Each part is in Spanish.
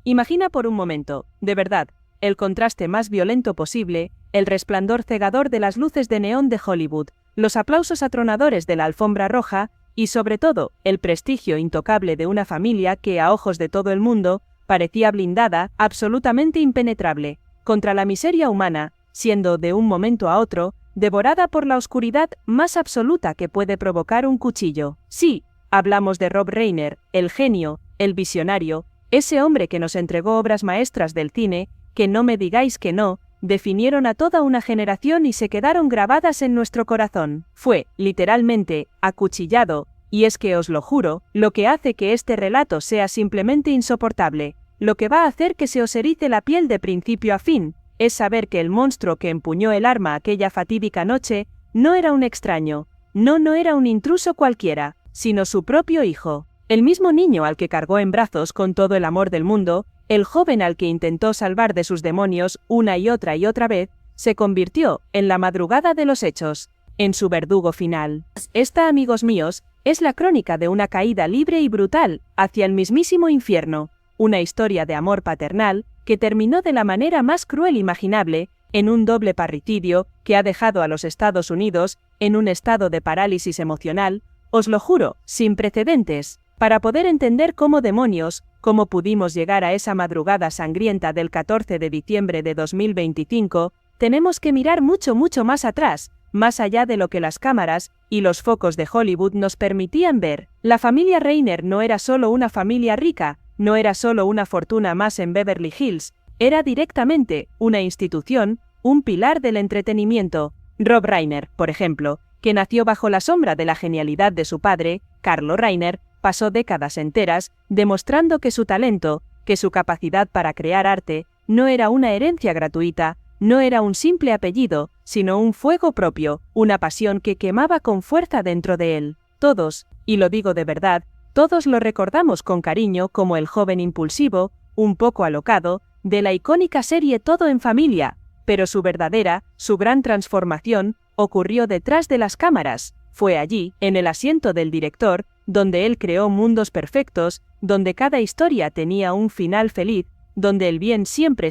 Imagina por un momento, de verdad, el contraste más violento posible, el resplandor cegador de las luces de neón de Hollywood, los aplausos atronadores de la alfombra roja, y sobre todo, el prestigio intocable de una familia que, a ojos de todo el mundo, parecía blindada, absolutamente impenetrable, contra la miseria humana, siendo, de un momento a otro, devorada por la oscuridad más absoluta que puede provocar un cuchillo. Sí, hablamos de Rob Reiner, el genio, el visionario, ese hombre que nos entregó obras maestras del cine, que no me digáis que no, definieron a toda una generación y se quedaron grabadas en nuestro corazón. Fue, literalmente, acuchillado, y es que os lo juro, lo que hace que este relato sea simplemente insoportable, lo que va a hacer que se os erice la piel de principio a fin, es saber que el monstruo que empuñó el arma aquella fatídica noche, no era un extraño, no era un intruso cualquiera, sino su propio hijo. El mismo niño al que cargó en brazos con todo el amor del mundo, el joven al que intentó salvar de sus demonios una y otra vez, se convirtió, en la madrugada de los hechos, en su verdugo final. Esta, amigos míos, es la crónica de una caída libre y brutal, hacia el mismísimo infierno, una historia de amor paternal, que terminó de la manera más cruel imaginable, en un doble parricidio, que ha dejado a los Estados Unidos, en un estado de parálisis emocional, os lo juro, sin precedentes. Para poder entender cómo demonios, cómo pudimos llegar a esa madrugada sangrienta del 14 de diciembre de 2025, tenemos que mirar mucho más atrás, más allá de lo que las cámaras y los focos de Hollywood nos permitían ver. La familia Reiner no era solo una familia rica, no era solo una fortuna más en Beverly Hills, era directamente una institución, un pilar del entretenimiento. Rob Reiner, por ejemplo, que nació bajo la sombra de la genialidad de su padre, Carlo Reiner, pasó décadas enteras demostrando que su talento, que su capacidad para crear arte, no era una herencia gratuita, no era un simple apellido, sino un fuego propio, una pasión que quemaba con fuerza dentro de él. Todos, y lo digo de verdad, todos lo recordamos con cariño como el joven impulsivo, un poco alocado, de la icónica serie Todo en Familia, pero su gran transformación, ocurrió detrás de las cámaras. Fue allí, en el asiento del director, donde él creó mundos perfectos, donde cada historia tenía un final feliz, donde el bien siempre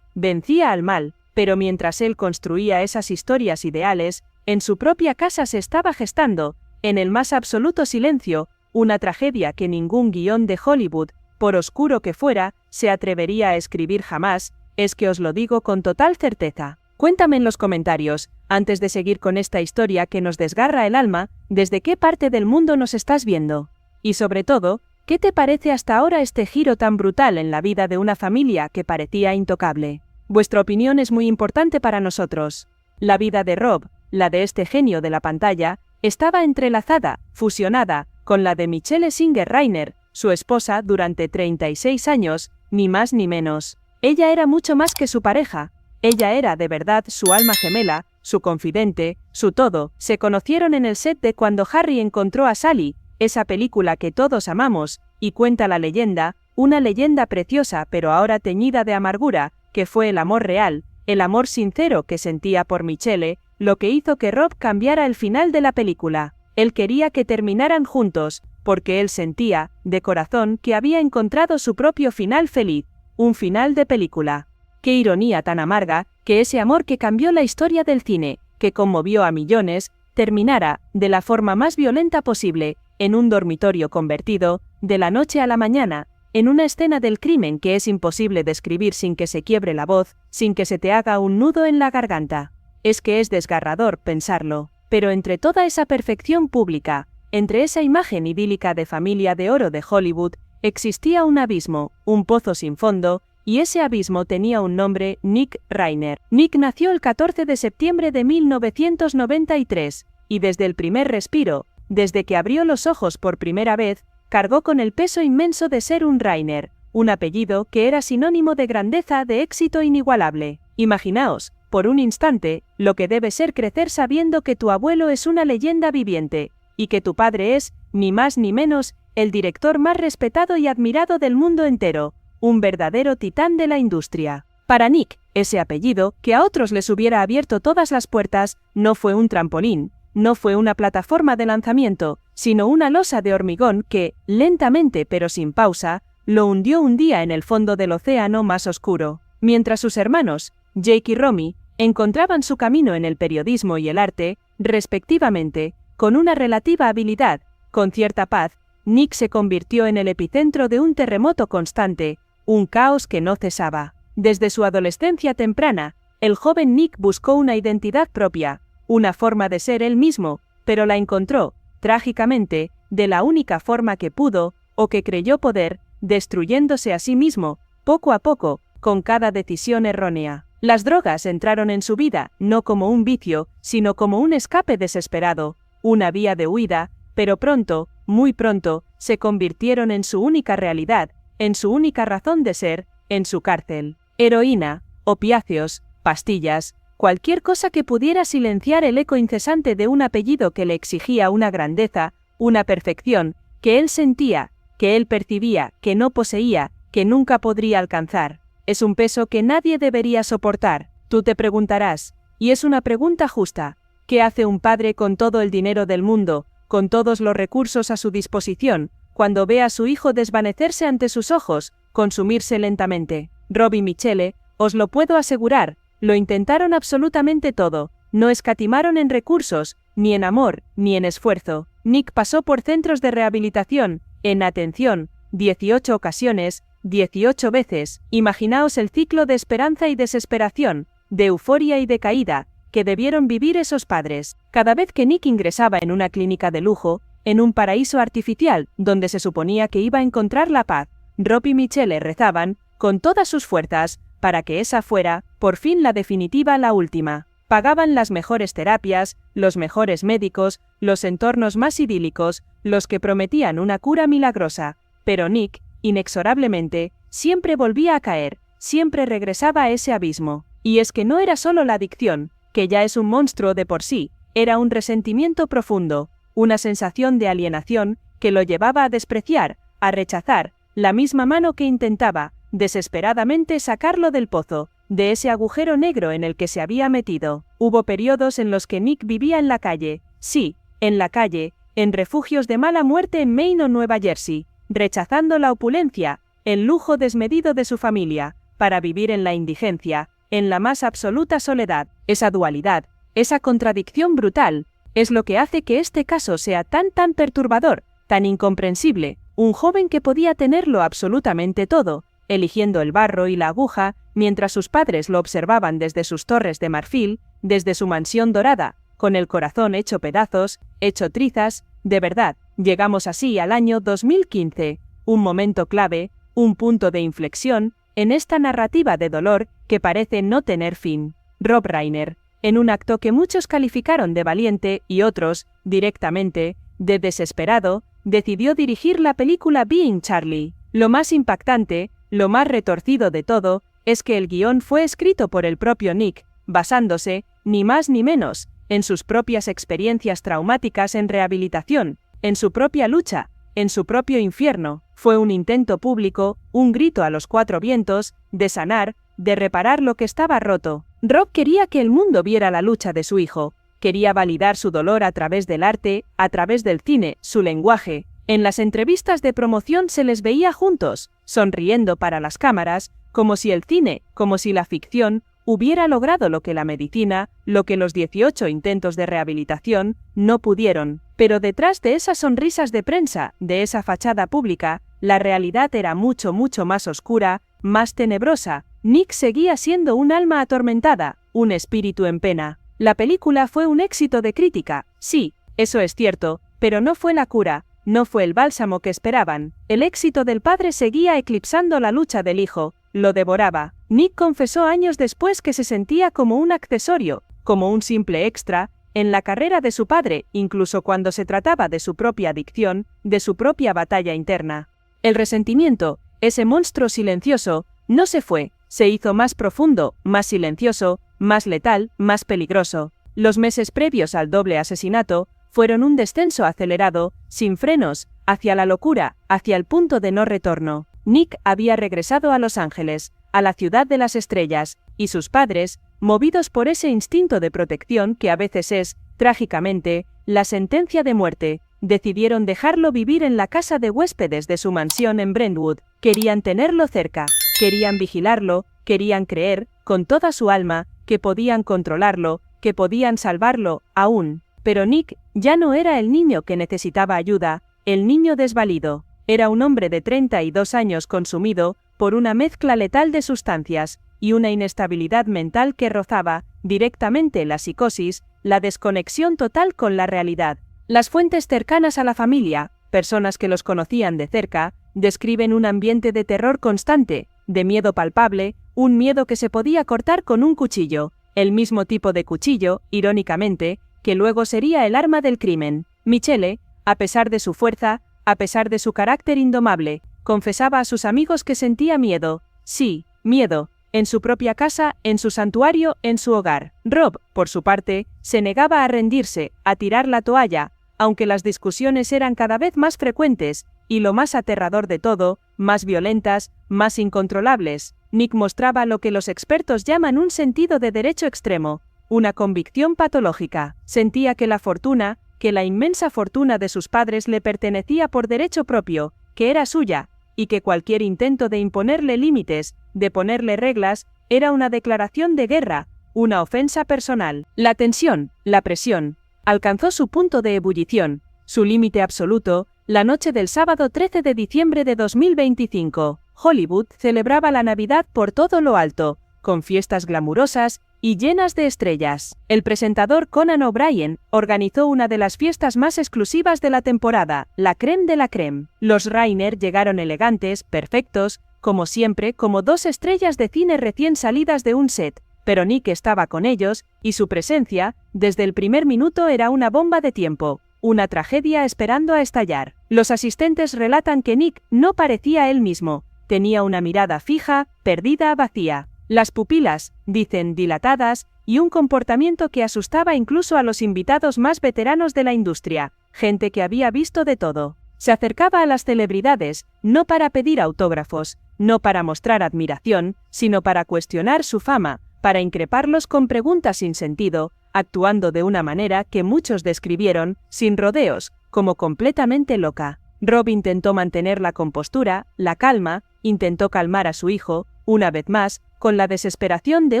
vencía al mal, pero mientras él construía esas historias ideales, en su propia casa se estaba gestando, en el más absoluto silencio, una tragedia que ningún guión de Hollywood, por oscuro que fuera, se atrevería a escribir jamás, es que os lo digo con total certeza. Cuéntame en los comentarios, antes de seguir con esta historia que nos desgarra el alma, desde qué parte del mundo nos estás viendo. Y sobre todo, ¿qué te parece hasta ahora este giro tan brutal en la vida de una familia que parecía intocable? Vuestra opinión es muy importante para nosotros. La vida de Rob, la de este genio de la pantalla, estaba entrelazada, fusionada, con la de Michelle Singer Reiner, su esposa durante 36 años, ni más ni menos. Ella era mucho más que su pareja. Ella era de verdad su alma gemela, su confidente, su todo. Se conocieron en el set de Cuando Harry encontró a Sally, esa película que todos amamos, y cuenta la leyenda, una leyenda preciosa pero ahora teñida de amargura, que fue el amor real, el amor sincero que sentía por Michelle, lo que hizo que Rob cambiara el final de la película. Él quería que terminaran juntos, porque él sentía, de corazón, que había encontrado su propio final feliz, un final de película. Qué ironía tan amarga, que ese amor que cambió la historia del cine, que conmovió a millones, terminara, de la forma más violenta posible, en un dormitorio convertido, de la noche a la mañana, en una escena del crimen que es imposible describir sin que se quiebre la voz, sin que se te haga un nudo en la garganta. Es que es desgarrador pensarlo, pero entre toda esa perfección pública, entre esa imagen idílica de familia de oro de Hollywood, existía un abismo, un pozo sin fondo, y ese abismo tenía un nombre, Nick Reiner. Nick nació el 14 de septiembre de 1993, y desde el primer respiro, desde que abrió los ojos por primera vez, cargó con el peso inmenso de ser un Reiner, un apellido que era sinónimo de grandeza, de éxito inigualable. Imaginaos, por un instante, lo que debe ser crecer sabiendo que tu abuelo es una leyenda viviente, y que tu padre es, ni más ni menos, el director más respetado y admirado del mundo entero, un verdadero titán de la industria. Para Nick, ese apellido, que a otros les hubiera abierto todas las puertas, no fue un trampolín, no fue una plataforma de lanzamiento, sino una losa de hormigón que, lentamente pero sin pausa, lo hundió un día en el fondo del océano más oscuro. Mientras sus hermanos, Jake y Romy, encontraban su camino en el periodismo y el arte, respectivamente, con una relativa habilidad, con cierta paz, Nick se convirtió en el epicentro de un terremoto constante, un caos que no cesaba. Desde su adolescencia temprana, el joven Nick buscó una identidad propia, una forma de ser él mismo, pero la encontró, trágicamente, de la única forma que pudo, o que creyó poder, destruyéndose a sí mismo, poco a poco, con cada decisión errónea. Las drogas entraron en su vida, no como un vicio, sino como un escape desesperado, una vía de huida, pero pronto, muy pronto, se convirtieron en su única realidad, en su única razón de ser, en su cárcel. Heroína, opiáceos, pastillas, cualquier cosa que pudiera silenciar el eco incesante de un apellido que le exigía una grandeza, una perfección, que él sentía, que él percibía, que no poseía, que nunca podría alcanzar. Es un peso que nadie debería soportar. Tú te preguntarás, y es una pregunta justa, ¿qué hace un padre con todo el dinero del mundo, con todos los recursos a su disposición, cuando ve a su hijo desvanecerse ante sus ojos, consumirse lentamente? Rob y Michelle, os lo puedo asegurar, lo intentaron absolutamente todo, no escatimaron en recursos, ni en amor, ni en esfuerzo. Nick pasó por centros de rehabilitación, en atención, 18 ocasiones, 18 veces. Imaginaos el ciclo de esperanza y desesperación, de euforia y de caída, que debieron vivir esos padres. Cada vez que Nick ingresaba en una clínica de lujo, en un paraíso artificial, donde se suponía que iba a encontrar la paz, Rob y Michelle rezaban, con todas sus fuerzas, para que esa fuera, por fin la definitiva, la última. Pagaban las mejores terapias, los mejores médicos, los entornos más idílicos, los que prometían una cura milagrosa, pero Nick, inexorablemente, siempre volvía a caer, siempre regresaba a ese abismo. Y es que no era solo la adicción, que ya es un monstruo de por sí, era un resentimiento profundo, una sensación de alienación, que lo llevaba a despreciar, a rechazar, la misma mano que intentaba, desesperadamente sacarlo del pozo, de ese agujero negro en el que se había metido. Hubo periodos en los que Nick vivía en la calle, sí, en la calle, en refugios de mala muerte en Maine o Nueva Jersey, rechazando la opulencia, el lujo desmedido de su familia, para vivir en la indigencia, en la más absoluta soledad. Esa dualidad, esa contradicción brutal, es lo que hace que este caso sea tan perturbador, tan incomprensible. Un joven que podía tenerlo absolutamente todo, eligiendo el barro y la aguja, mientras sus padres lo observaban desde sus torres de marfil, desde su mansión dorada, con el corazón hecho pedazos, hecho trizas. De verdad, llegamos así al año 2015, un momento clave, un punto de inflexión, en esta narrativa de dolor que parece no tener fin. Rob Reiner, en un acto que muchos calificaron de valiente y otros, directamente, de desesperado, decidió dirigir la película Being Charlie. Lo más impactante, lo más retorcido de todo, es que el guión fue escrito por el propio Nick, basándose, ni más ni menos, en sus propias experiencias traumáticas en rehabilitación, en su propia lucha, en su propio infierno. Fue un intento público, un grito a los cuatro vientos, de sanar, de reparar lo que estaba roto. Rob quería que el mundo viera la lucha de su hijo, quería validar su dolor a través del arte, a través del cine, su lenguaje. En las entrevistas de promoción se les veía juntos, sonriendo para las cámaras, como si el cine, como si la ficción, hubiera logrado lo que la medicina, lo que los 18 intentos de rehabilitación, no pudieron. Pero detrás de esas sonrisas de prensa, de esa fachada pública, la realidad era mucho más oscura, más tenebrosa. Nick seguía siendo un alma atormentada, un espíritu en pena. La película fue un éxito de crítica, sí, eso es cierto, pero no fue la cura, no fue el bálsamo que esperaban. El éxito del padre seguía eclipsando la lucha del hijo, lo devoraba. Nick confesó años después que se sentía como un accesorio, como un simple extra, en la carrera de su padre, incluso cuando se trataba de su propia adicción, de su propia batalla interna. El resentimiento, ese monstruo silencioso, no se fue, se hizo más profundo, más silencioso, más letal, más peligroso. Los meses previos al doble asesinato fueron un descenso acelerado, sin frenos, hacia la locura, hacia el punto de no retorno. Nick había regresado a Los Ángeles, a la ciudad de las estrellas, y sus padres, movidos por ese instinto de protección que a veces es, trágicamente, la sentencia de muerte, decidieron dejarlo vivir en la casa de huéspedes de su mansión en Brentwood. Querían tenerlo cerca, querían vigilarlo, querían creer, con toda su alma, que podían controlarlo, que podían salvarlo, aún. Pero Nick ya no era el niño que necesitaba ayuda, el niño desvalido. Era un hombre de 32 años consumido por una mezcla letal de sustancias y una inestabilidad mental que rozaba directamente la psicosis, la desconexión total con la realidad. Las fuentes cercanas a la familia, personas que los conocían de cerca, describen un ambiente de terror constante, de miedo palpable, un miedo que se podía cortar con un cuchillo, el mismo tipo de cuchillo, irónicamente, que luego sería el arma del crimen. Michelle, a pesar de su fuerza, a pesar de su carácter indomable, confesaba a sus amigos que sentía miedo. Sí, miedo. En su propia casa, en su santuario, en su hogar. Rob, por su parte, se negaba a rendirse, a tirar la toalla, aunque las discusiones eran cada vez más frecuentes, y lo más aterrador de todo, más violentas, más incontrolables. Nick mostraba lo que los expertos llaman un sentido de derecho extremo, una convicción patológica. Sentía que la fortuna, que la inmensa fortuna de sus padres le pertenecía por derecho propio, que era suya, y que cualquier intento de imponerle límites, de ponerle reglas, era una declaración de guerra, una ofensa personal. La tensión, la presión, alcanzó su punto de ebullición, su límite absoluto, la noche del sábado 13 de diciembre de 2025. Hollywood celebraba la Navidad por todo lo alto, con fiestas glamurosas y llenas de estrellas. El presentador Conan O'Brien organizó una de las fiestas más exclusivas de la temporada, la crème de la crème. Los Rainer llegaron elegantes, perfectos, como siempre, como dos estrellas de cine recién salidas de un set, pero Nick estaba con ellos, y su presencia, desde el primer minuto era una bomba de tiempo, una tragedia esperando a estallar. Los asistentes relatan que Nick no parecía él mismo, tenía una mirada fija, perdida, vacía. Las pupilas, dicen, dilatadas, y un comportamiento que asustaba incluso a los invitados más veteranos de la industria, gente que había visto de todo. Se acercaba a las celebridades, no para pedir autógrafos, no para mostrar admiración, sino para cuestionar su fama, para increparlos con preguntas sin sentido, actuando de una manera que muchos describieron, sin rodeos, como completamente loca. Rob intentó mantener la compostura, la calma, intentó calmar a su hijo, una vez más, con la desesperación de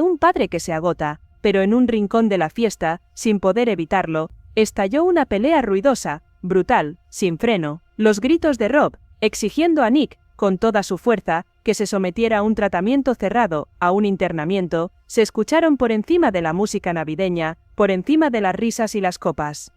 un padre que se agota, pero en un rincón de la fiesta, sin poder evitarlo, estalló una pelea ruidosa, brutal, sin freno. Los gritos de Rob, exigiendo a Nick, con toda su fuerza, que se sometiera a un tratamiento cerrado, a un internamiento, se escucharon por encima de la música navideña, por encima de las risas y las copas.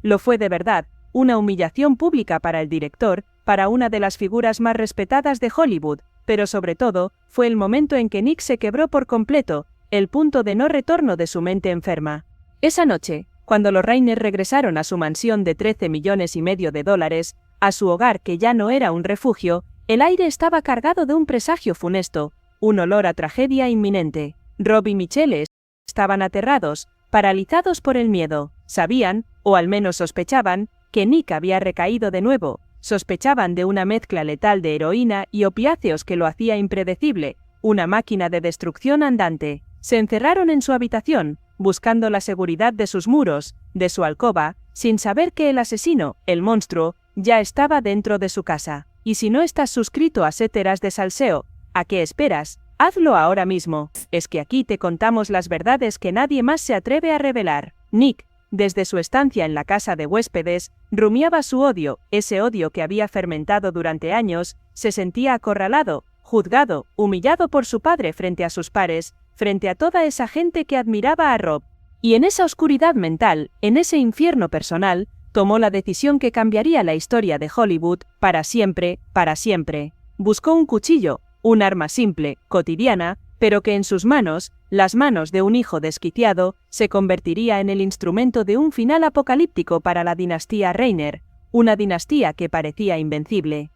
Lo fue de verdad, una humillación pública para el director, para una de las figuras más respetadas de Hollywood, pero sobre todo, fue el momento en que Nick se quebró por completo, el punto de no retorno de su mente enferma. Esa noche, cuando los Rainer regresaron a su mansión de $13,5 millones, a su hogar que ya no era un refugio, el aire estaba cargado de un presagio funesto, un olor a tragedia inminente. Rob y Michelle estaban aterrados, paralizados por el miedo. Sabían, o al menos sospechaban, que Nick había recaído de nuevo. Sospechaban de una mezcla letal de heroína y opiáceos que lo hacía impredecible, una máquina de destrucción andante. Se encerraron en su habitación, buscando la seguridad de sus muros, de su alcoba, sin saber que el asesino, el monstruo, ya estaba dentro de su casa. Y si no estás suscrito a Seteras de Salseo, ¿a qué esperas? Hazlo ahora mismo. Es que aquí te contamos las verdades que nadie más se atreve a revelar. Nick, desde su estancia en la casa de huéspedes, rumiaba su odio, ese odio que había fermentado durante años, se sentía acorralado, juzgado, humillado por su padre frente a sus pares, frente a toda esa gente que admiraba a Rob. Y en esa oscuridad mental, en ese infierno personal, tomó la decisión que cambiaría la historia de Hollywood, para siempre, para siempre. Buscó un cuchillo, un arma simple, cotidiana, pero que en sus manos, las manos de un hijo desquiciado, se convertiría en el instrumento de un final apocalíptico para la dinastía Rainer, una dinastía que parecía invencible.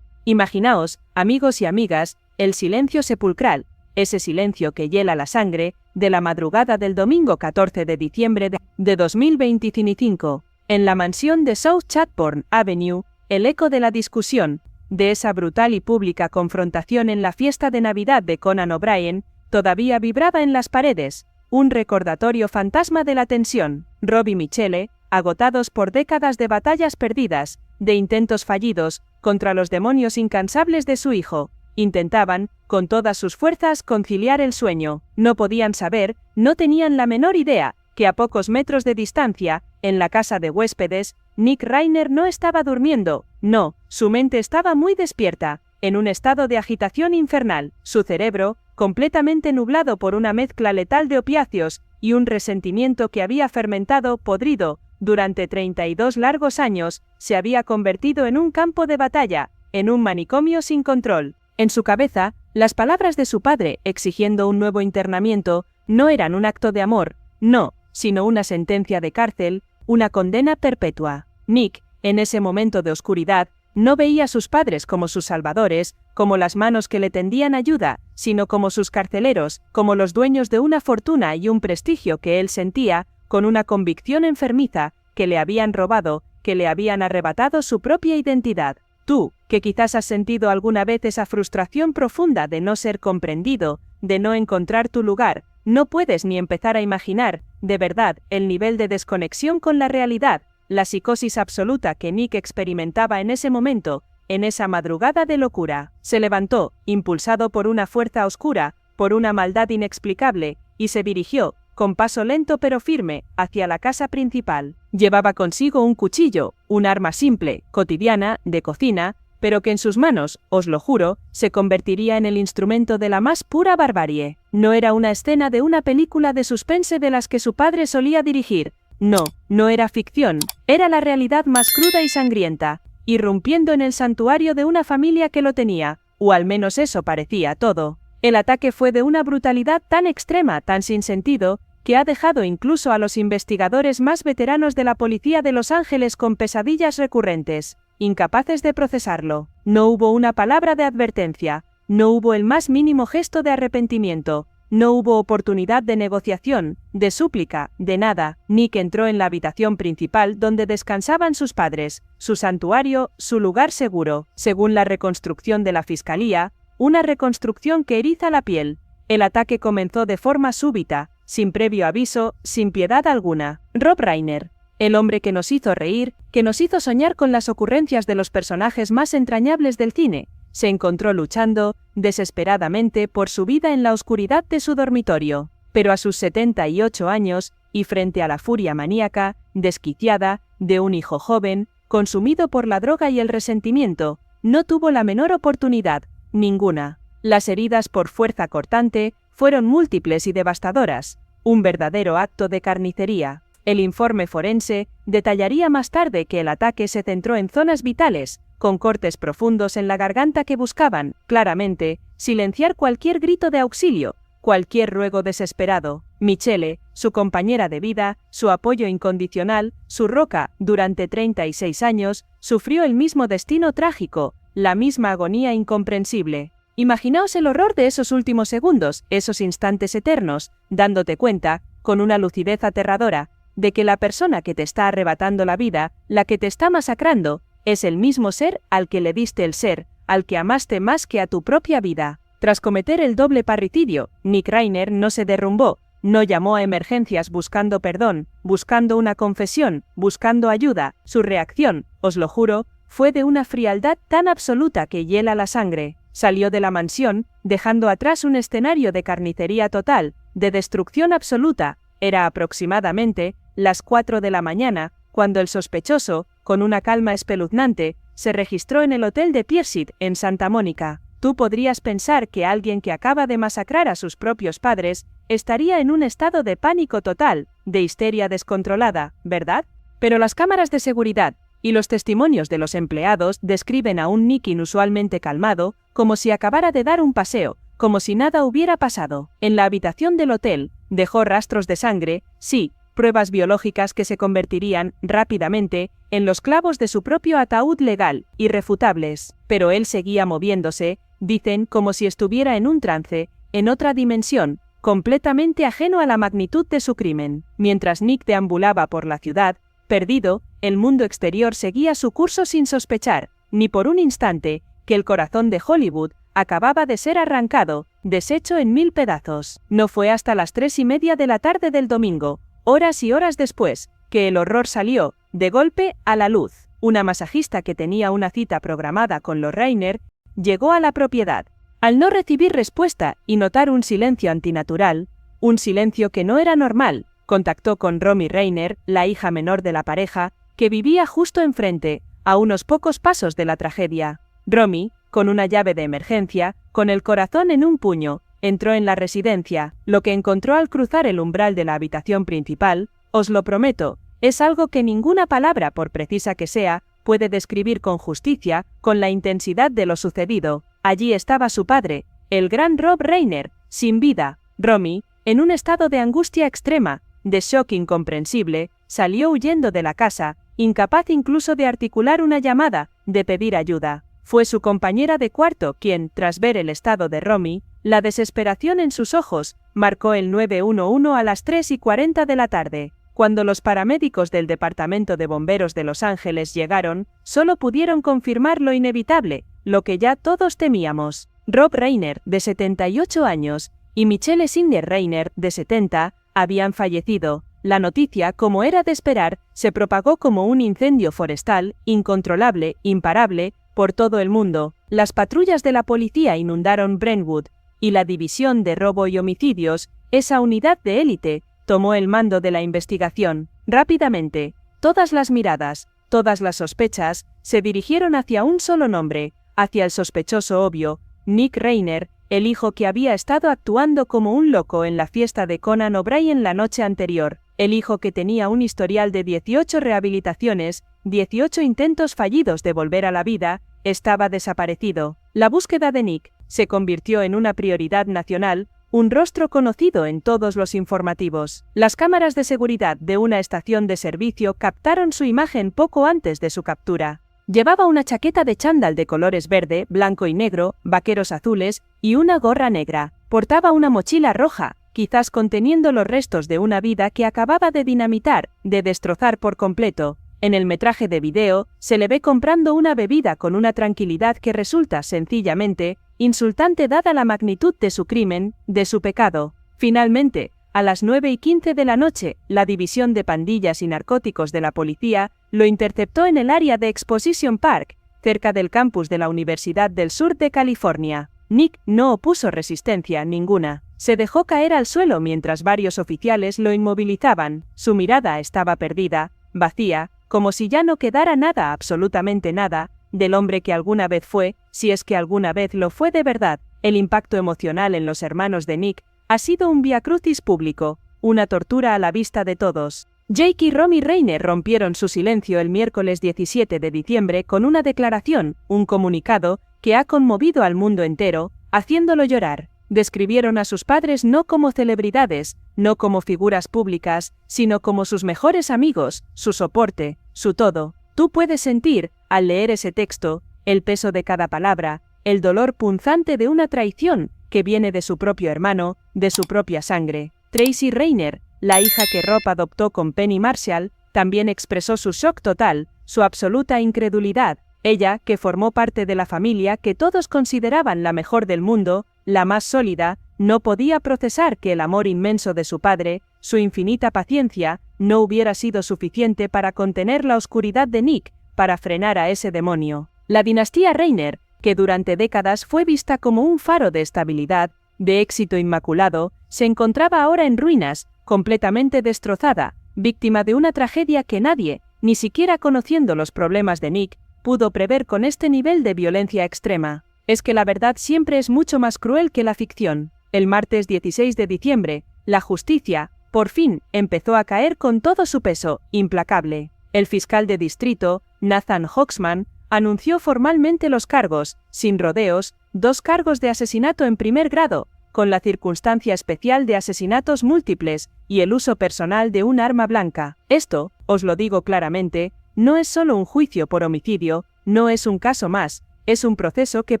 Imaginaos, amigos y amigas, el silencio sepulcral, ese silencio que hiela la sangre, de la madrugada del domingo 14 de diciembre de 2025, en la mansión de South Chatburn Avenue, el eco de la discusión, de esa brutal y pública confrontación en la fiesta de Navidad de Conan O'Brien, todavía vibraba en las paredes, un recordatorio fantasma de la tensión. Rob y Michelle, agotados por décadas de batallas perdidas, de intentos fallidos, contra los demonios incansables de su hijo. Intentaban, con todas sus fuerzas, conciliar el sueño. No podían saber, no tenían la menor idea, que a pocos metros de distancia, en la casa de huéspedes, Nick Rainer no estaba durmiendo. No, su mente estaba muy despierta, en un estado de agitación infernal. Su cerebro, completamente nublado por una mezcla letal de opiáceos y un resentimiento que había fermentado, podrido, durante 32 largos años, se había convertido en un campo de batalla, en un manicomio sin control. En su cabeza, las palabras de su padre exigiendo un nuevo internamiento no eran un acto de amor, no, sino una sentencia de cárcel, una condena perpetua. Nick, en ese momento de oscuridad, no veía a sus padres como sus salvadores, como las manos que le tendían ayuda, sino como sus carceleros, como los dueños de una fortuna y un prestigio que él sentía, con una convicción enfermiza, que le habían robado, que le habían arrebatado su propia identidad. Tú, que quizás has sentido alguna vez esa frustración profunda de no ser comprendido, de no encontrar tu lugar, no puedes ni empezar a imaginar, de verdad, el nivel de desconexión con la realidad, la psicosis absoluta que Nick experimentaba en ese momento, en esa madrugada de locura. Se levantó, impulsado por una fuerza oscura, por una maldad inexplicable, y se dirigió, con paso lento pero firme, hacia la casa principal. Llevaba consigo un cuchillo, un arma simple, cotidiana, de cocina, pero que en sus manos, os lo juro, se convertiría en el instrumento de la más pura barbarie. No era una escena de una película de suspense de las que su padre solía dirigir. No, no era ficción, era la realidad más cruda y sangrienta, irrumpiendo en el santuario de una familia que lo tenía, o al menos eso parecía todo. El ataque fue de una brutalidad tan extrema, tan sin sentido, que ha dejado incluso a los investigadores más veteranos de la policía de Los Ángeles con pesadillas recurrentes, incapaces de procesarlo. No hubo una palabra de advertencia, no hubo el más mínimo gesto de arrepentimiento, no hubo oportunidad de negociación, de súplica, de nada. Nick entró en la habitación principal donde descansaban sus padres, su santuario, su lugar seguro. Según la reconstrucción de la fiscalía, una reconstrucción que eriza la piel. El ataque comenzó de forma súbita, sin previo aviso, sin piedad alguna. Rob Reiner, el hombre que nos hizo reír, que nos hizo soñar con las ocurrencias de los personajes más entrañables del cine, se encontró luchando, desesperadamente, por su vida en la oscuridad de su dormitorio. Pero a sus 78 años, y frente a la furia maníaca, desquiciada, de un hijo joven, consumido por la droga y el resentimiento, no tuvo la menor oportunidad, ninguna. Las heridas por fuerza cortante fueron múltiples y devastadoras, un verdadero acto de carnicería. El informe forense detallaría más tarde que el ataque se centró en zonas vitales, con cortes profundos en la garganta que buscaban, claramente, silenciar cualquier grito de auxilio, cualquier ruego desesperado. Michelle, su compañera de vida, su apoyo incondicional, su roca, durante 36 años, sufrió el mismo destino trágico, la misma agonía incomprensible. Imaginaos el horror de esos últimos segundos, esos instantes eternos, dándote cuenta, con una lucidez aterradora, de que la persona que te está arrebatando la vida, la que te está masacrando, es el mismo ser al que le diste el ser, al que amaste más que a tu propia vida. Tras cometer el doble parricidio, Nick Rainer no se derrumbó, no llamó a emergencias buscando perdón, buscando una confesión, buscando ayuda. Su reacción, os lo juro, fue de una frialdad tan absoluta que hiela la sangre. Salió de la mansión, dejando atrás un escenario de carnicería total, de destrucción absoluta. Era aproximadamente las 4 de la mañana, cuando el sospechoso, con una calma espeluznante, se registró en el hotel de Pierced, en Santa Mónica. Tú podrías pensar que alguien que acaba de masacrar a sus propios padres estaría en un estado de pánico total, de histeria descontrolada, ¿verdad? Pero las cámaras de seguridad y los testimonios de los empleados describen a un Nick inusualmente calmado, como si acabara de dar un paseo, como si nada hubiera pasado. En la habitación del hotel, dejó rastros de sangre, sí, pruebas biológicas que se convertirían, rápidamente, en los clavos de su propio ataúd legal, irrefutables. Pero él seguía moviéndose, dicen, como si estuviera en un trance, en otra dimensión, completamente ajeno a la magnitud de su crimen. Mientras Nick deambulaba por la ciudad, perdido, el mundo exterior seguía su curso sin sospechar, ni por un instante, que el corazón de Hollywood acababa de ser arrancado, deshecho en 1000 pedazos. No fue hasta las 3:30 de la tarde del domingo, horas y horas después, que el horror salió, de golpe, a la luz. Una masajista que tenía una cita programada con los Rainer, llegó a la propiedad. Al no recibir respuesta y notar un silencio antinatural, un silencio que no era normal, contactó con Romy Rainer, la hija menor de la pareja, que vivía justo enfrente, a unos pocos pasos de la tragedia. Romy, con una llave de emergencia, con el corazón en un puño, entró en la residencia. Lo que encontró al cruzar el umbral de la habitación principal, os lo prometo, es algo que ninguna palabra, por precisa que sea, puede describir con justicia, con la intensidad de lo sucedido. Allí estaba su padre, el gran Rob Rainer, sin vida. Romy, en un estado de angustia extrema, de shock incomprensible, salió huyendo de la casa, incapaz incluso de articular una llamada, de pedir ayuda. Fue su compañera de cuarto quien, tras ver el estado de Romy, la desesperación en sus ojos, marcó el 911 a las 3:40 de la tarde. Cuando los paramédicos del Departamento de Bomberos de Los Ángeles llegaron, solo pudieron confirmar lo inevitable, lo que ya todos temíamos. Rob Rainer, de 78 años, y Michelle Singer Rainer, de 70, habían fallecido. La noticia, como era de esperar, se propagó como un incendio forestal, incontrolable, imparable, por todo el mundo. Las patrullas de la policía inundaron Brentwood, y la División de Robo y Homicidios, esa unidad de élite, tomó el mando de la investigación. Rápidamente, todas las miradas, todas las sospechas, se dirigieron hacia un solo nombre, hacia el sospechoso obvio, Nick Rainer, el hijo que había estado actuando como un loco en la fiesta de Conan O'Brien la noche anterior, el hijo que tenía un historial de 18 rehabilitaciones, 18 intentos fallidos de volver a la vida, estaba desaparecido. La búsqueda de Nick se convirtió en una prioridad nacional, un rostro conocido en todos los informativos. Las cámaras de seguridad de una estación de servicio captaron su imagen poco antes de su captura. Llevaba una chaqueta de chándal de colores verde, blanco y negro, vaqueros azules y una gorra negra. Portaba una mochila roja, quizás conteniendo los restos de una vida que acababa de dinamitar, de destrozar por completo. En el metraje de video, se le ve comprando una bebida con una tranquilidad que resulta sencillamente insultante dada la magnitud de su crimen, de su pecado. Finalmente, a las 9:15 de la noche, la División de Pandillas y Narcóticos de la policía lo interceptó en el área de Exposition Park, cerca del campus de la Universidad del Sur de California. Nick no opuso resistencia ninguna. Se dejó caer al suelo mientras varios oficiales lo inmovilizaban. Su mirada estaba perdida, vacía, como si ya no quedara nada, absolutamente nada, del hombre que alguna vez fue, si es que alguna vez lo fue de verdad. El impacto emocional en los hermanos de Nick ha sido un viacrucis público, una tortura a la vista de todos. Jake y Romy Rainer rompieron su silencio el miércoles 17 de diciembre con una declaración, un comunicado, que ha conmovido al mundo entero, haciéndolo llorar. Describieron a sus padres no como celebridades, no como figuras públicas, sino como sus mejores amigos, su soporte, su todo. Tú puedes sentir, al leer ese texto, el peso de cada palabra, el dolor punzante de una traición que viene de su propio hermano, de su propia sangre. Tracy Rainer, la hija que Rob adoptó con Penny Marshall, también expresó su shock total, su absoluta incredulidad. Ella, que formó parte de la familia que todos consideraban la mejor del mundo, la más sólida, no podía procesar que el amor inmenso de su padre, su infinita paciencia, no hubiera sido suficiente para contener la oscuridad de Nick, para frenar a ese demonio. La dinastía Rainer, que durante décadas fue vista como un faro de estabilidad, de éxito inmaculado, se encontraba ahora en ruinas, completamente destrozada, víctima de una tragedia que nadie, ni siquiera conociendo los problemas de Nick, pudo prever con este nivel de violencia extrema. Es que la verdad siempre es mucho más cruel que la ficción. El martes 16 de diciembre, la justicia, por fin, empezó a caer con todo su peso, implacable. El fiscal de distrito, Nathan Hoxman, anunció formalmente los cargos, sin rodeos, 2 cargos de asesinato en primer grado, con la circunstancia especial de asesinatos múltiples y el uso personal de un arma blanca. Esto, os lo digo claramente, no es solo un juicio por homicidio, no es un caso más, es un proceso que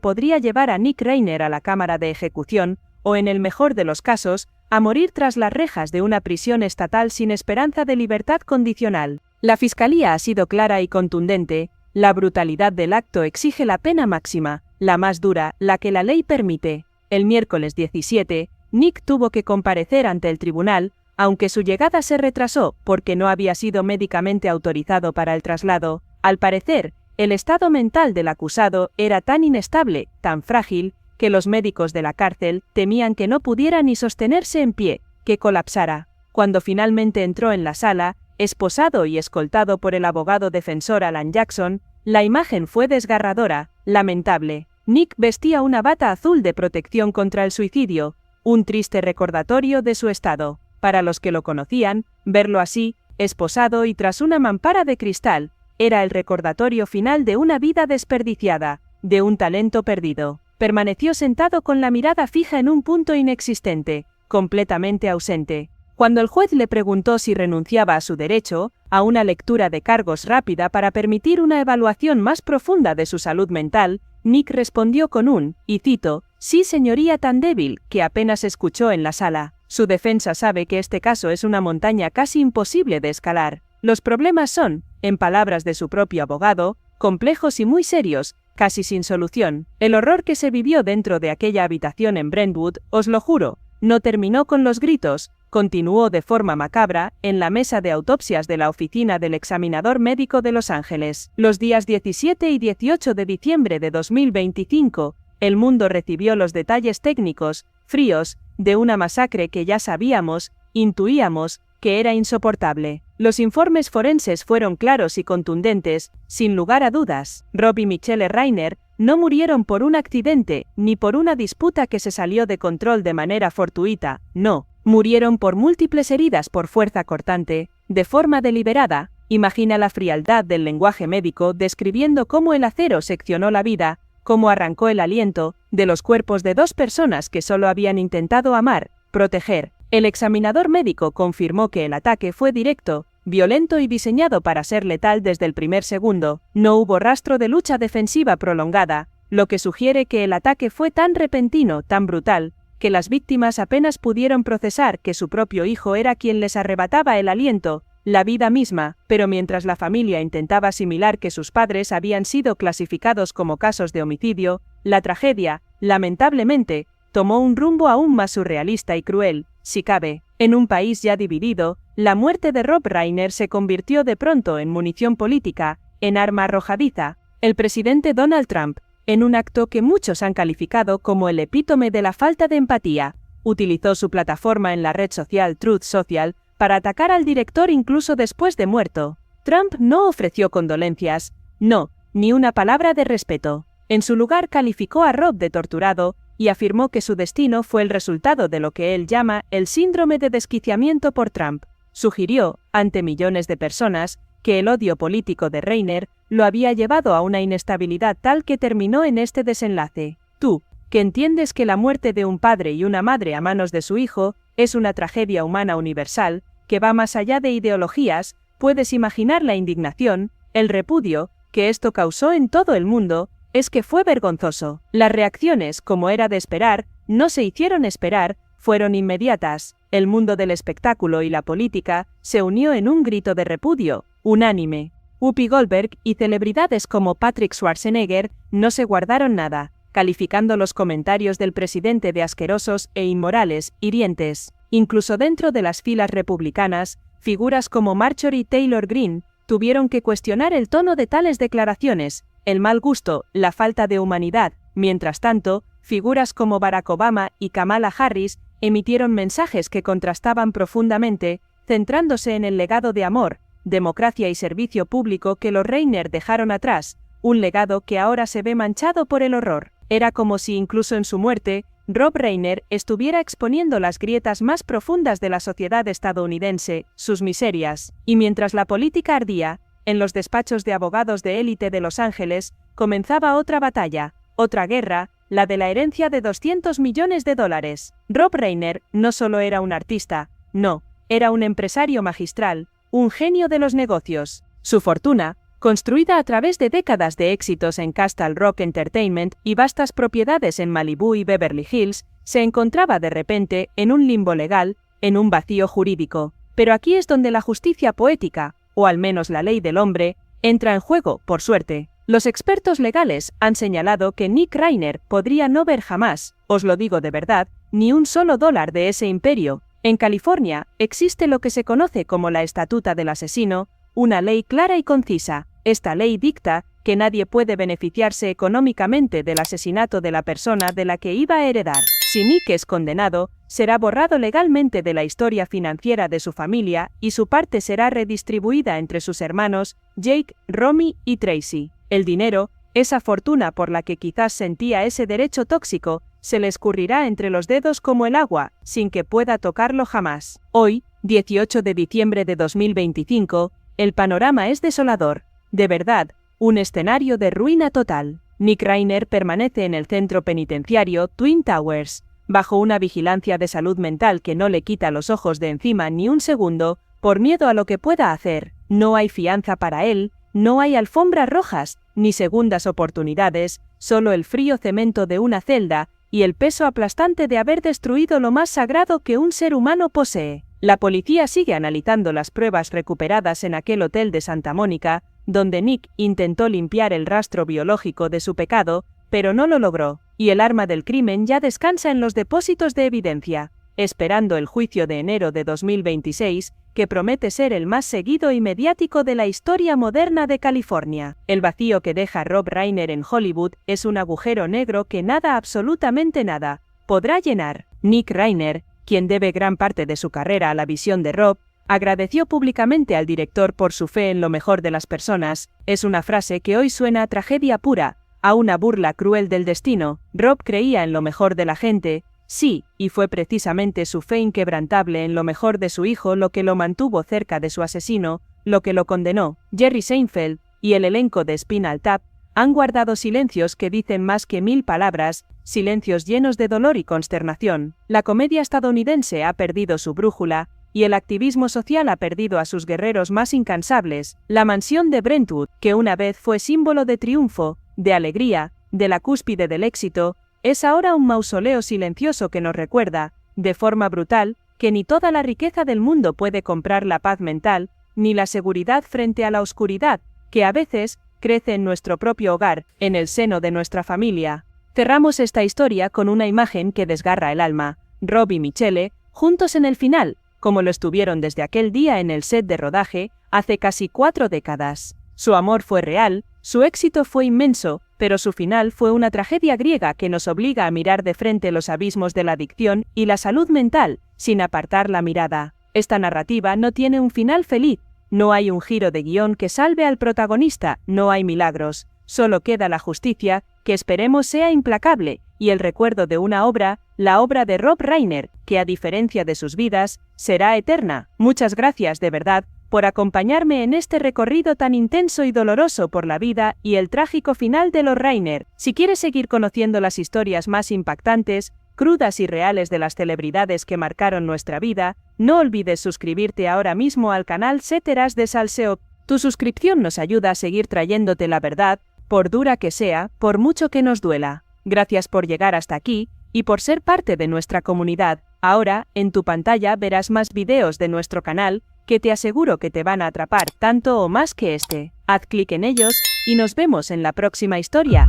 podría llevar a Nick Rainer a la cámara de ejecución, o en el mejor de los casos, a morir tras las rejas de una prisión estatal sin esperanza de libertad condicional. La fiscalía ha sido clara y contundente, la brutalidad del acto exige la pena máxima, la más dura, la que la ley permite. El miércoles 17, Nick tuvo que comparecer ante el tribunal, Aunque su llegada se retrasó porque no había sido médicamente autorizado para el traslado, al parecer, el estado mental del acusado era tan inestable, tan frágil, que los médicos de la cárcel temían que no pudiera ni sostenerse en pie, que colapsara. Cuando finalmente entró en la sala, esposado y escoltado por el abogado defensor Alan Jackson, la imagen fue desgarradora, lamentable. Nick vestía una bata azul de protección contra el suicidio, un triste recordatorio de su estado. Para los que lo conocían, verlo así, esposado y tras una mampara de cristal, era el recordatorio final de una vida desperdiciada, de un talento perdido. Permaneció sentado con la mirada fija en un punto inexistente, completamente ausente. Cuando el juez le preguntó si renunciaba a su derecho a una lectura de cargos rápida para permitir una evaluación más profunda de su salud mental, Nick respondió con un, y cito, «Sí, señoría tan débil», que apenas escuchó en la sala. Su defensa sabe que este caso es una montaña casi imposible de escalar. Los problemas son, en palabras de su propio abogado, complejos y muy serios, casi sin solución. El horror que se vivió dentro de aquella habitación en Brentwood, os lo juro, no terminó con los gritos, continuó de forma macabra, en la mesa de autopsias de la oficina del examinador médico de Los Ángeles. Los días 17 y 18 de diciembre de 2025, el mundo recibió los detalles técnicos, fríos, de una masacre que ya sabíamos, intuíamos, que era insoportable. Los informes forenses fueron claros y contundentes, sin lugar a dudas. Rob y Michelle Reiner no murieron por un accidente, ni por una disputa que se salió de control de manera fortuita, no. Murieron por múltiples heridas por fuerza cortante, de forma deliberada. Imagina la frialdad del lenguaje médico describiendo cómo el acero seccionó la vida, cómo arrancó el aliento, de los cuerpos de dos personas que solo habían intentado amar, proteger. El examinador médico confirmó que el ataque fue directo, violento y diseñado para ser letal desde el primer segundo. No hubo rastro de lucha defensiva prolongada, lo que sugiere que el ataque fue tan repentino, tan brutal, que las víctimas apenas pudieron procesar que su propio hijo era quien les arrebataba el aliento, la vida misma, pero mientras la familia intentaba asimilar que sus padres habían sido clasificados como casos de homicidio, la tragedia, lamentablemente, tomó un rumbo aún más surrealista y cruel, si cabe. En un país ya dividido, la muerte de Rob Reiner se convirtió de pronto en munición política, en arma arrojadiza. El presidente Donald Trump, en un acto que muchos han calificado como el epítome de la falta de empatía, utilizó su plataforma en la red social Truth Social para atacar al director incluso después de muerto. Trump no ofreció condolencias, no, ni una palabra de respeto. En su lugar calificó a Rob de torturado y afirmó que su destino fue el resultado de lo que él llama el síndrome de desquiciamiento por Trump. Sugirió, ante millones de personas, que el odio político de Reiner lo había llevado a una inestabilidad tal que terminó en este desenlace. Tú, que entiendes que la muerte de un padre y una madre a manos de su hijo es una tragedia humana universal, que va más allá de ideologías, puedes imaginar la indignación, el repudio, que esto causó en todo el mundo. Es que fue vergonzoso. Las reacciones, como era de esperar, no se hicieron esperar, fueron inmediatas. El mundo del espectáculo y la política se unió en un grito de repudio, unánime. Whoopi Goldberg y celebridades como Patrick Schwarzenegger no se guardaron nada, calificando los comentarios del presidente de asquerosos e inmorales, hirientes. Incluso dentro de las filas republicanas, figuras como Marjorie Taylor Greene tuvieron que cuestionar el tono de tales declaraciones, el mal gusto, la falta de humanidad. Mientras tanto, figuras como Barack Obama y Kamala Harris emitieron mensajes que contrastaban profundamente, centrándose en el legado de amor, democracia y servicio público que los Reiner dejaron atrás, un legado que ahora se ve manchado por el horror. Era como si incluso en su muerte, Rob Reiner estuviera exponiendo las grietas más profundas de la sociedad estadounidense, sus miserias. Y mientras la política ardía, en los despachos de abogados de élite de Los Ángeles, comenzaba otra batalla, otra guerra, la de la herencia de $200 millones. Rob Reiner no solo era un artista, no, era un empresario magistral, un genio de los negocios. Su fortuna, construida a través de décadas de éxitos en Castle Rock Entertainment y vastas propiedades en Malibú y Beverly Hills, se encontraba de repente en un limbo legal, en un vacío jurídico. Pero aquí es donde la justicia poética, o al menos la ley del hombre, entra en juego, por suerte. Los expertos legales han señalado que Nick Reiner podría no ver jamás, os lo digo de verdad, ni un solo dólar de ese imperio, En California, existe lo que se conoce como la Estatuta del Asesino, una ley clara y concisa. Esta ley dicta que nadie puede beneficiarse económicamente del asesinato de la persona de la que iba a heredar. Si Nick es condenado, será borrado legalmente de la historia financiera de su familia y su parte será redistribuida entre sus hermanos, Jake, Romy y Tracy. El dinero, esa fortuna por la que quizás sentía ese derecho tóxico, se le escurrirá entre los dedos como el agua, sin que pueda tocarlo jamás. Hoy, 18 de diciembre de 2025, el panorama es desolador. De verdad, un escenario de ruina total. Nick Reiner permanece en el centro penitenciario Twin Towers, bajo una vigilancia de salud mental que no le quita los ojos de encima ni un segundo, por miedo a lo que pueda hacer. No hay fianza para él, no hay alfombras rojas, ni segundas oportunidades, solo el frío cemento de una celda y el peso aplastante de haber destruido lo más sagrado que un ser humano posee. La policía sigue analizando las pruebas recuperadas en aquel hotel de Santa Mónica, donde Nick intentó limpiar el rastro biológico de su pecado, pero no lo logró, y el arma del crimen ya descansa en los depósitos de evidencia, esperando el juicio de enero de 2026, que promete ser el más seguido y mediático de la historia moderna de California. El vacío que deja Rob Reiner en Hollywood es un agujero negro que nada, absolutamente nada, podrá llenar. Nick Reiner, quien debe gran parte de su carrera a la visión de Rob, agradeció públicamente al director por su fe en lo mejor de las personas. Es una frase que hoy suena a tragedia pura, a una burla cruel del destino. Rob creía en lo mejor de la gente, sí, y fue precisamente su fe inquebrantable en lo mejor de su hijo lo que lo mantuvo cerca de su asesino, lo que lo condenó. Jerry Seinfeld y el elenco de Spinal Tap han guardado silencios que dicen más que 1000 palabras, silencios llenos de dolor y consternación. La comedia estadounidense ha perdido su brújula, y el activismo social ha perdido a sus guerreros más incansables. La mansión de Brentwood, que una vez fue símbolo de triunfo, de alegría, de la cúspide del éxito, es ahora un mausoleo silencioso que nos recuerda, de forma brutal, que ni toda la riqueza del mundo puede comprar la paz mental, ni la seguridad frente a la oscuridad, que a veces crece en nuestro propio hogar, en el seno de nuestra familia. Cerramos esta historia con una imagen que desgarra el alma. Rob y Michelle, juntos en el final, como lo estuvieron desde aquel día en el set de rodaje, hace casi 4 décadas. Su amor fue real, su éxito fue inmenso, pero su final fue una tragedia griega que nos obliga a mirar de frente los abismos de la adicción y la salud mental, sin apartar la mirada. Esta narrativa no tiene un final feliz, no hay un giro de guión que salve al protagonista, no hay milagros, solo queda la justicia, que esperemos sea implacable, y el recuerdo de una obra, la obra de Rob Reiner, que a diferencia de sus vidas, será eterna. Muchas gracias de verdad por acompañarme en este recorrido tan intenso y doloroso por la vida y el trágico final de los Reiner. Si quieres seguir conociendo las historias más impactantes, crudas y reales de las celebridades que marcaron nuestra vida, no olvides suscribirte ahora mismo al canal Seteras de Salseo. Tu suscripción nos ayuda a seguir trayéndote la verdad, por dura que sea, por mucho que nos duela. Gracias por llegar hasta aquí, y por ser parte de nuestra comunidad. Ahora, en tu pantalla verás más videos de nuestro canal, que te aseguro que te van a atrapar tanto o más que este. Haz clic en ellos, y nos vemos en la próxima historia.